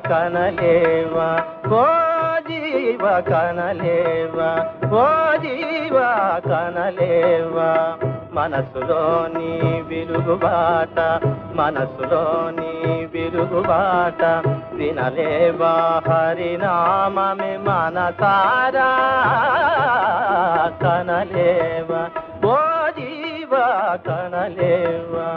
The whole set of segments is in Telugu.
కనలేవా ఓ జీవ కనలేవా ఓ జీవ కనలేవా మనసులోని విరుగుబాట మనసులోని విరుగుబాట వినలేవా హరినామమే మనసారా కనలేవా ఓ జీవ కనలేవా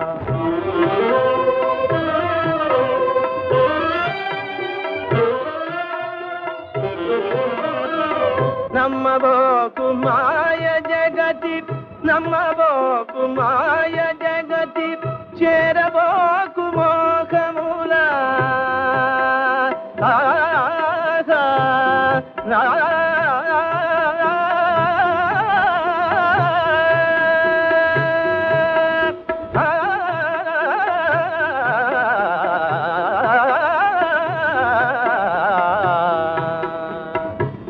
నమ్మబోకు మాయ జగతి నమ్మబోకు మాయ జగతి చేరబోకు మోహముల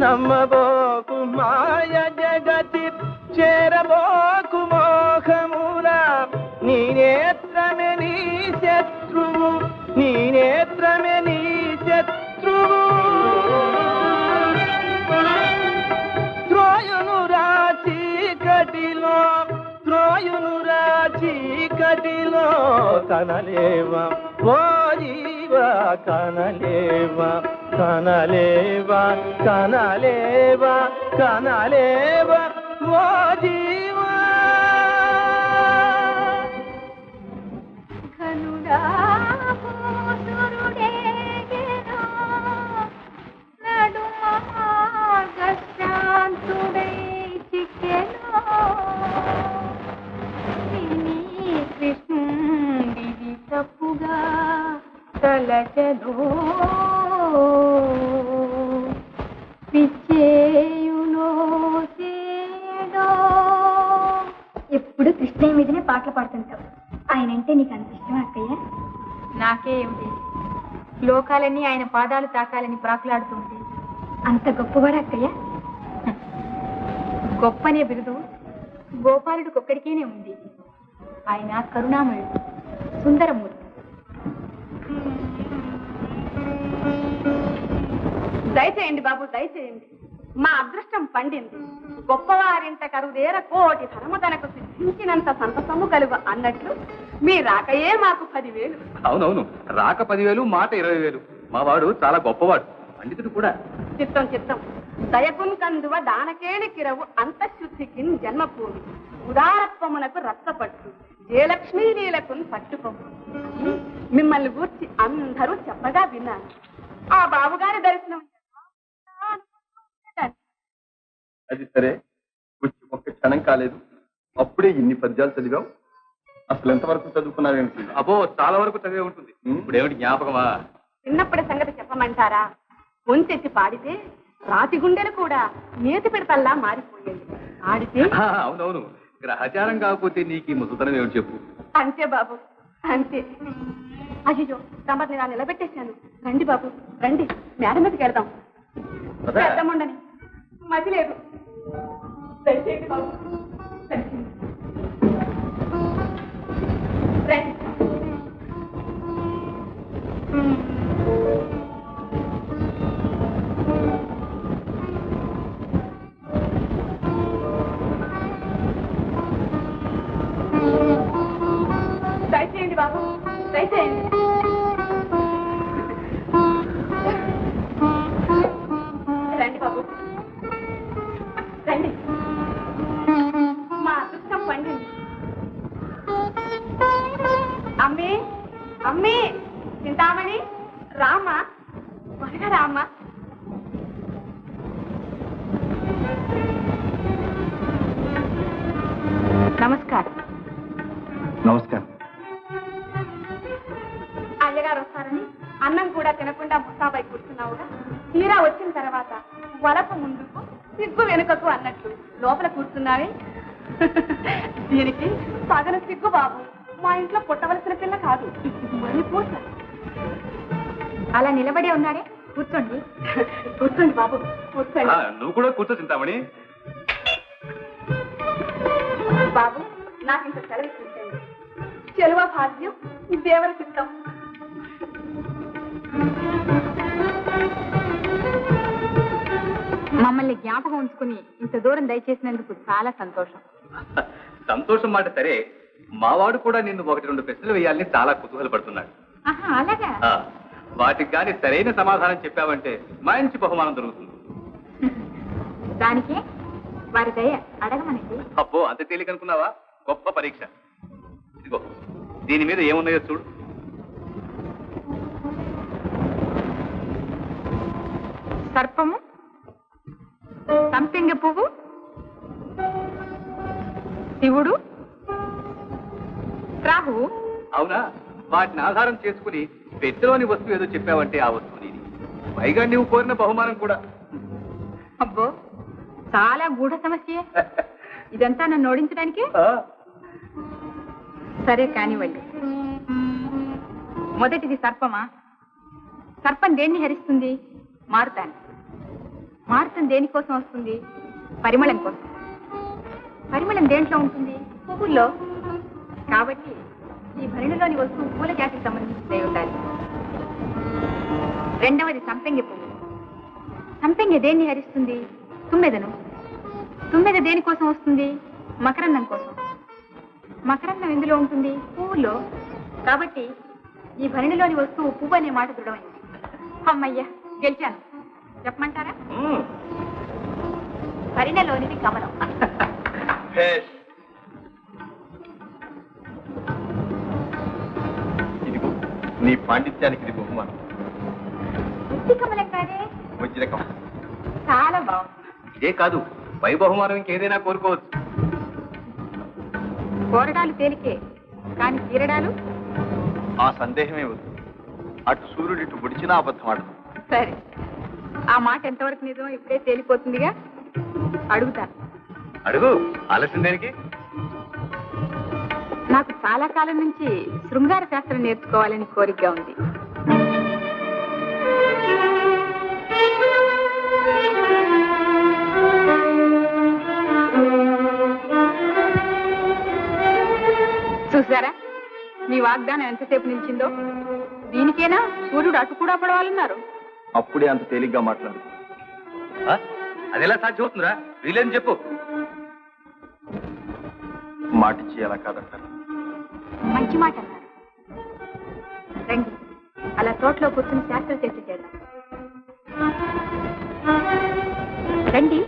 నమ్మబోకు మాయ జగతి చేరబోకు మోహముల నీ నేత్రమే నీ శత్రువు నీ నేత్రమే నీ శత్రువు త్రోయును రాచి కటిలో త్రోయును రాచి కటిలో కనలేవా ఓ జీవ కనలేవా కనలేవా కనలేవా కనలేవా ఓ జీవా కనుడా పూసురుడేగెనో నడుమ మార్గశాంతుడై చిక్కెనో విని కృష్ణుడిది తప్పుగా తలచెదో పిచ్చేయునో చేడో ఎప్పుడు కృష్ణయ్య మీదనే పాటలు పాడుతుంటావు ఆయనంటే నీకు అంత ఇష్టమా అక్కయ్య నాకే ఏమిటి లోకాలన్నీ ఆయన పాదాలు తాకాలని ప్రాకులాడుతుంటే అంత గొప్పవాడు అక్కయ్య గొప్పనే బిరుదు గోపాలుడికి ఒక్కడికేనే ఉంది ఆయన కరుణామయుడు సుందరమూర్తి దయచేయండి బాబు దయచేయండి మా అదృష్టం పండింది గొప్పవారింట కరుదేర కోటి ధనము తనకు సిద్ధించినంత సంతసము కలుగు అన్నట్లు మీ రాకయే మాకు 10,000 అవునవును రాక 10,000 మాట 20,000 మా వాడు చాలా గొప్పవాడు పండితుడు కూడా చిత్తం చిత్తం దయకున్ కందువ దానకేణి కిరవు అంతఃశుద్ధికిన్ జన్మభూమి ఉదారత్వమునకు రక్తపట్టు జయలక్ష్మీ లీలకున్ పట్టుకోము మిమ్మల్ని గూర్చి అందరూ చెప్పగా విన్నాను ఆ బాబుగారి దర్శనం అది సరే వచ్చి ఒక్క క్షణం కాలేదు అప్పుడే ఇన్ని పద్యాలు చదివావు అసలు ఎంతవరకు చదువుకున్నావేమిటి అబ్బో చాలా వరకు చదివే ఉంటుంది ఇప్పుడు ఏమిటి జ్ఞాపకమా చిన్నప్పటి సంగతి చెప్పమంటారా కొంచెత్తి పాడితే రాతి గుండెలు కూడా నేతి పెడతల్లా మారిపోయాయి ఆడితే అవునవును గ్రహచారం కాకపోతే నీకు ఈ ముసతనం ఏమిటి చెప్పు అంతే బాబు అంతే అయ్యో తమని నా నిలబెట్టేశాను రండి బాబు రండి మేడ మీదకి వెళ్దాం పెద్దముండని మతి లేదు దయచేయండి బాబు రండి దయచేయండి బాబు దయచేయండి రండి బాబు రండి మా అదృష్టం పండింది అమ్మే అమ్మే చింతామణి రామా త్వరగా రామా నమస్కారం నమస్కారం అయ్యగారు వస్తారని అన్నం కూడా తినకుండా ముస్తాబై కూర్చున్నావుగా తీరా వచ్చిన తర్వాత వలప ముందుకు సిగ్గు వెనుకకు అన్నట్లు లోపల కూర్చున్నావే దీనికి సగన సిగ్గు బాబు మా ఇంట్లో పుట్టవలసిన పిల్ల కాదు మరి పూస అలా నిలబడే ఉన్నాడే కూర్చోండి కూర్చోండి బాబు కూర్చోండి నువ్వు కూడా కూర్చో చింతామణి బాబు నాకు ఇంత సెలవు ఇచ్చింది చెలువ భాగ్యం దేవర చిత్తం జ్ఞాపకం ఉంచుకుని ఇంత దూరం దయచేసినందుకు చాలా సంతోషం. సంతోషం మాట సరే, మావాడు కూడా నిన్ను 1-2 ప్రశ్నలు వేయాలని చాలా కుతూహలపడుతున్నాడు. ఆహా, అలాగా? వాటికి కానీ సరైన సమాధానం చెప్పావంటే మంచి బహుమానం దొరుకుతుంది. దానికే వారి దయ అడగమనేది. అబ్బో, అంత తేలిక అనుకున్నావా? గొప్ప పరీక్ష. ఇదిగో దీని మీద ఏమున్నాయో చూడు. సర్పము, సంపెంగ పువ్వు, శివుడు, రాహువు. అవునా? వాటిని ఆధారం చేసుకుని పెట్టెలోని వస్తువు ఏదో చెప్పావంటే ఆ వస్తువు నీది. పైగా నువ్వు కోరిన బహుమానం కూడా. అబ్బో, చాలా గూఢ సమస్య. ఇదంతా నన్ను ఓడించడానికి? సరే కానివ్వండి. మొదటిది సర్పమా? సర్పం దేన్ని హరిస్తుంది? మారుతాను. మారుతం దేనికోసం వస్తుంది? పరిమళం కోసం. పరిమళం దేంట్లో ఉంటుంది? పువ్వుల్లో. కాబట్టి ఈ భరిణిలోని వస్తువు పూల జాతికి సంబంధించినది ఉండాలి. రెండవది సంపెంగ పువ్వు. సంపెంగ దేన్ని హరిస్తుంది? తుమ్మెదను. తుమ్మెద దేనికోసం వస్తుంది? మకరందం కోసం. మకరందం ఎందులో ఉంటుంది? పువ్వుల్లో. కాబట్టి ఈ భరిణిలోని వస్తువు పువ్వు అనే మాట దృఢమైంది. అమ్మయ్యా, గెలిచాను. చెప్పమంటారా? భరిణలోనిది కమలం. ఇదిగో నీ పాండిత్యానికి ఇది బహుమానం. ఉత్తి కమలం కాదే, వచ్చిన కమలం. చాలా బాగుంది. ఇదే కాదు, పై బహుమానం ఇంకేదైనా కోరుకోవచ్చు. కోరడాలు తేలికే, కానీ తీరడాలు? ఆ సందేహమే వద్దు. అటు సూర్యుడు ఇటు పొడిచినా అబద్ధం ఆడదు. సరే, ఆ మాట ఎంతవరకు నిజం ఇప్పుడే తేలిపోతుందిగా. అడుగుతాను. అడుగు, ఆలస్యం దేనికి? నాకు చాలా కాలం నుంచి శృంగార శాస్త్రం నేర్చుకోవాలని కోరికగా ఉంది. చూసారా మీ వాగ్దానం ఎంతసేపు నిలిచిందో? దీనికేనా సూర్యుడు అటు కూడా పడవాలన్నారు? అప్పుడే అంత తేలిగ్గా మాట్లాడు. అది ఎలా సాధ్యం అవుతుందిరా? వీలేని చెప్పు. మాటిచ్చి ఎలా కాదంటారు? మంచి మాట అన్నారు. రండి, అలా తోటలో కూర్చుని శాస్త్ర చర్చ చేద్దాం. రండి.